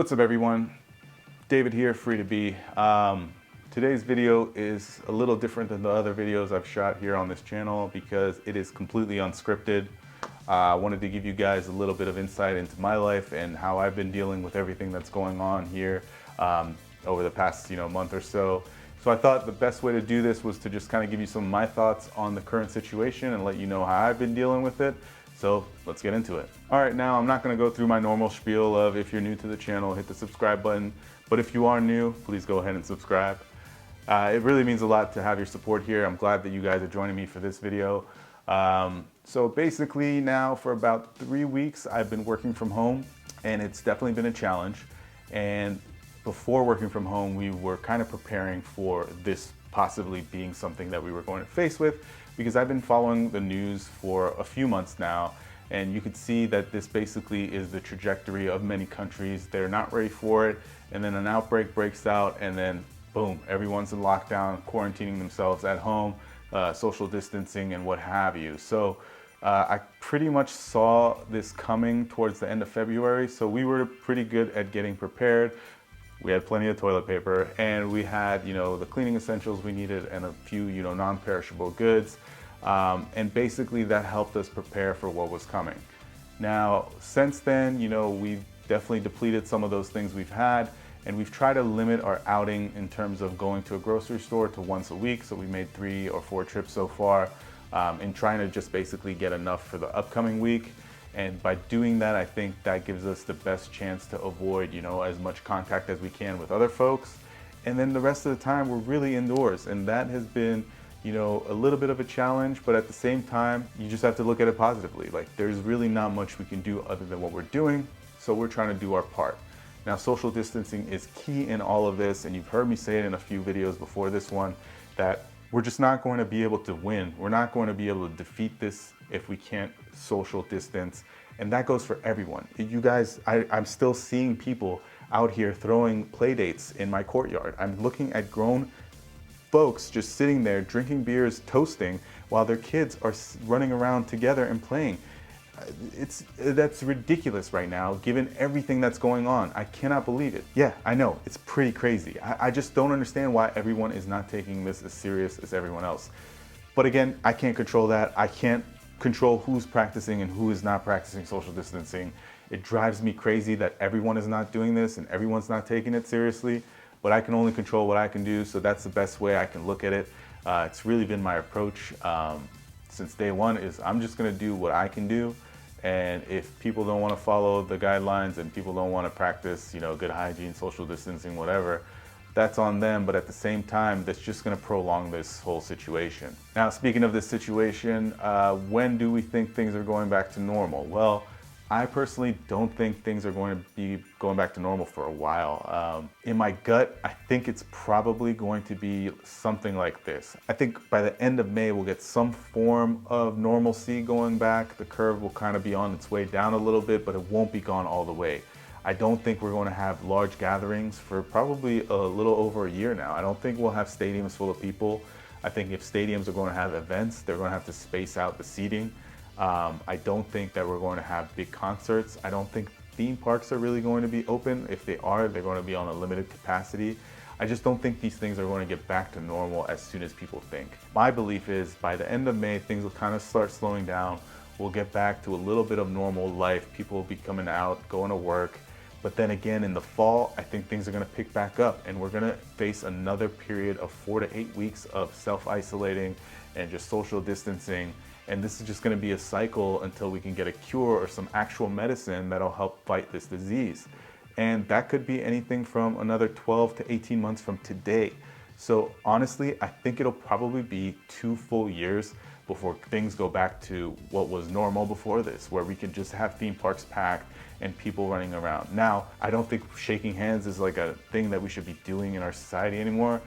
What's up everyone? David here, Free to Be. Today's video is a little different than the other videos I've shot here on this channel because it is completely unscripted. I wanted to give you guys a little bit of insight into my life and how I've been dealing with everything that's going on here over the past month or so. So I thought the best way to do this was to just kind of give you some of my thoughts on the current situation and let you know how I've been dealing with it. So let's get into it. All right, now I'm not gonna go through my normal spiel of if you're new to the channel, hit the subscribe button. But if you are new, please go ahead and subscribe. It really means a lot to have your support here. I'm glad that you guys are joining me for this video. So basically now for about 3 weeks, I've been working from home and it's definitely been a challenge. And before working from home, we were kind of preparing for this possibly being something that we were going to face with, because I've been following the news for a few months now, and you could see that this basically is the trajectory of many countries. They're not ready for it, and then an outbreak breaks out, and then boom, everyone's in lockdown, quarantining themselves at home, social distancing and what have you. So I pretty much saw this coming towards the end of February, so we were pretty good at getting prepared. We had plenty of toilet paper, and we had, the cleaning essentials we needed and a few, non-perishable goods. And basically that helped us prepare for what was coming. Now, since then, we've definitely depleted some of those things we've had, and we've tried to limit our outing in terms of going to a grocery store to once a week. So we made 3 or 4 trips so far, and trying to just basically get enough for the upcoming week. And by doing that, I think that gives us the best chance to avoid, as much contact as we can with other folks. And then the rest of the time, we're really indoors. And that has been, a little bit of a challenge, but at the same time, you just have to look at it positively. Like, there's really not much we can do other than what we're doing. So we're trying to do our part. Now, social distancing is key in all of this. And you've heard me say it in a few videos before this one, that we're just not going to be able to win. We're not going to be able to defeat this if we can't social distance. And that goes for everyone. You guys, I'm still seeing people out here throwing play dates in my courtyard. I'm looking at grown folks just sitting there drinking beers, toasting, while their kids are running around together and playing. That's ridiculous right now, given everything that's going on. I cannot believe it. Yeah, I know, it's pretty crazy. I just don't understand why everyone is not taking this as serious as everyone else. But again, I can't control that. I can't control who's practicing and who is not practicing social distancing. It drives me crazy that everyone is not doing this and everyone's not taking it seriously, but I can only control what I can do, so that's the best way I can look at it. It's really been my approach since day one, is I'm just gonna do what I can do. And if people don't want to follow the guidelines and people don't want to practice, good hygiene, social distancing, whatever, that's on them. But at the same time, that's just going to prolong this whole situation. Now, speaking of this situation, when do we think things are going back to normal? Well, I personally don't think things are going to be going back to normal for a while. In my gut, I think it's probably going to be something like this. I think by the end of May, we'll get some form of normalcy going back. The curve will kind of be on its way down a little bit, but it won't be gone all the way. I don't think we're going to have large gatherings for probably a little over a year now. I don't think we'll have stadiums full of people. I think if stadiums are going to have events, they're going to have to space out the seating. I don't think that we're going to have big concerts. I don't think theme parks are really going to be open. If they are, they're going to be on a limited capacity. I just don't think these things are going to get back to normal as soon as people think. My belief is by the end of May, things will kind of start slowing down. We'll get back to a little bit of normal life. People will be coming out, going to work. But then again, in the fall, I think things are going to pick back up, and we're going to face another period of 4 to 8 weeks of self-isolating and just social distancing. And this is just going to be a cycle until we can get a cure or some actual medicine that'll help fight this disease. And that could be anything from another 12 to 18 months from today. So honestly, I think it'll probably be 2 full years before things go back to what was normal before this, where we could just have theme parks packed and people running around. Now, I don't think shaking hands is like a thing that we should be doing in our society anymore.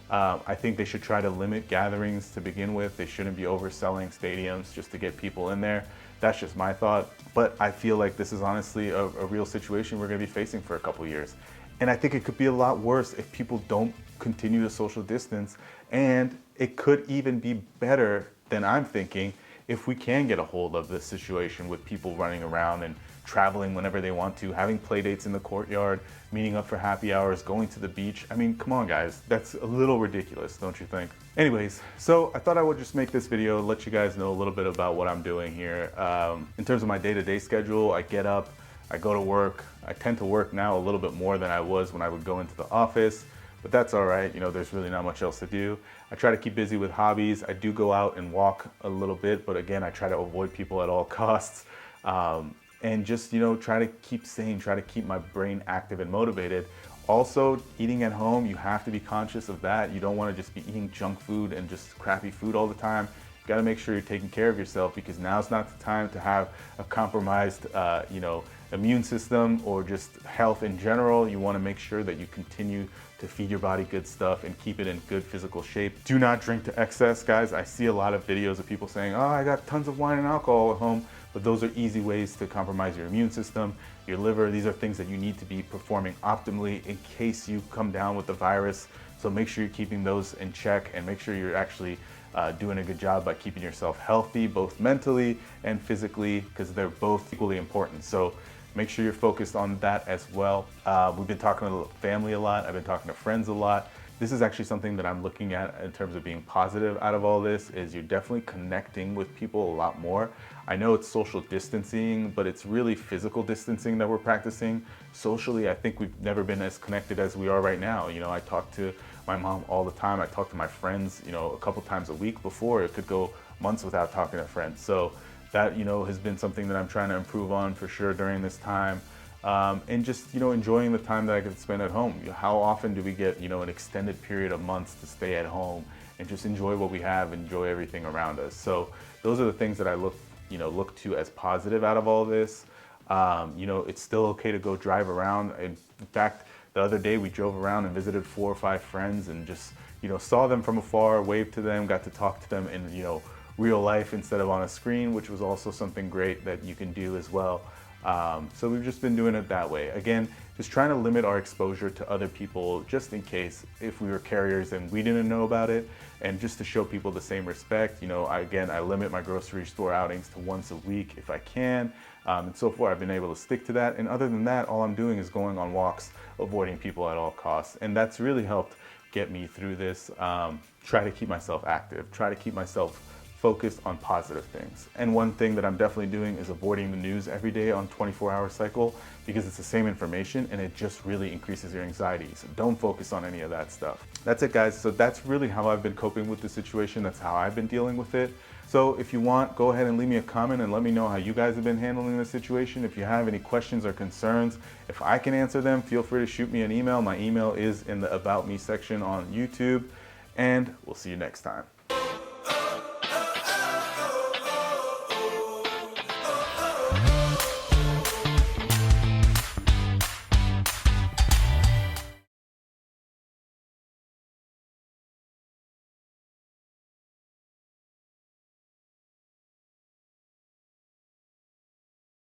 I think they should try to limit gatherings to begin with. They shouldn't be overselling stadiums just to get people in there. That's just my thought. But I feel like this is honestly a real situation we're gonna be facing for a couple years. And I think it could be a lot worse if people don't continue to social distance. And it could even be better than I'm thinking if we can get a hold of this situation with people running around and traveling whenever they want to, having play dates in the courtyard, meeting up for happy hours, going to the beach. I mean, come on guys, that's a little ridiculous, don't you think? Anyways, so I thought I would just make this video, let you guys know a little bit about what I'm doing here. In terms of my day-to-day schedule, I get up, I go to work. I tend to work now a little bit more than I was when I would go into the office, but that's all right. You know, there's really not much else to do. I try to keep busy with hobbies. I do go out and walk a little bit, but again, I try to avoid people at all costs. And just, you know, try to keep sane, try to keep my brain active and motivated. Also, eating at home, you have to be conscious of that. You don't want to just be eating junk food and just crappy food all the time. You got to make sure you're taking care of yourself, because now's not the time to have a compromised, immune system or just health in general. You want to make sure that you continue to feed your body good stuff and keep it in good physical shape. Do not drink to excess, guys. I see a lot of videos of people saying, oh, I got tons of wine and alcohol at home, but those are easy ways to compromise your immune system, your liver. These are things that you need to be performing optimally in case you come down with the virus. So make sure you're keeping those in check, and make sure you're actually doing a good job by keeping yourself healthy, both mentally and physically, because they're both equally important. So make sure you're focused on that as well. We've been talking to family a lot. I've been talking to friends a lot. This is actually something that I'm looking at in terms of being positive out of all this, is you're definitely connecting with people a lot more. I know it's social distancing, but it's really physical distancing that we're practicing. Socially, I think we've never been as connected as we are right now. You know, I talk to my mom all the time. I talk to my friends, you know, a couple times a week. Before, it could go months without talking to friends. So that, you know, has been something that I'm trying to improve on for sure during this time. And just, you know, enjoying the time that I can spend at home. How often do we get, you know, an extended period of months to stay at home and just enjoy what we have, enjoy everything around us? So those are the things that I look to as positive out of all this. You know, it's still okay to go drive around. In fact, the other day we drove around and visited 4 or 5 friends and just, you know, saw them from afar, waved to them, got to talk to them in, you know, real life instead of on a screen, which was also something great that you can do as well. So we've just been doing it that way. Again, just trying to limit our exposure to other people, just in case if we were carriers and we didn't know about it, and just to show people the same respect. You know, I limit my grocery store outings to once a week if I can. And so far I've been able to stick to that. And other than that, all I'm doing is going on walks, avoiding people at all costs. And that's really helped get me through this. Try to keep myself active, try to keep myself focused on positive things. And one thing that I'm definitely doing is avoiding the news every day on 24-hour cycle, because it's the same information and it just really increases your anxiety. So don't focus on any of that stuff. That's it, guys. So that's really how I've been coping with the situation. That's how I've been dealing with it. So if you want, go ahead and leave me a comment and let me know how you guys have been handling the situation. If you have any questions or concerns, if I can answer them, feel free to shoot me an email. My email is in the About Me section on YouTube, and we'll see you next time.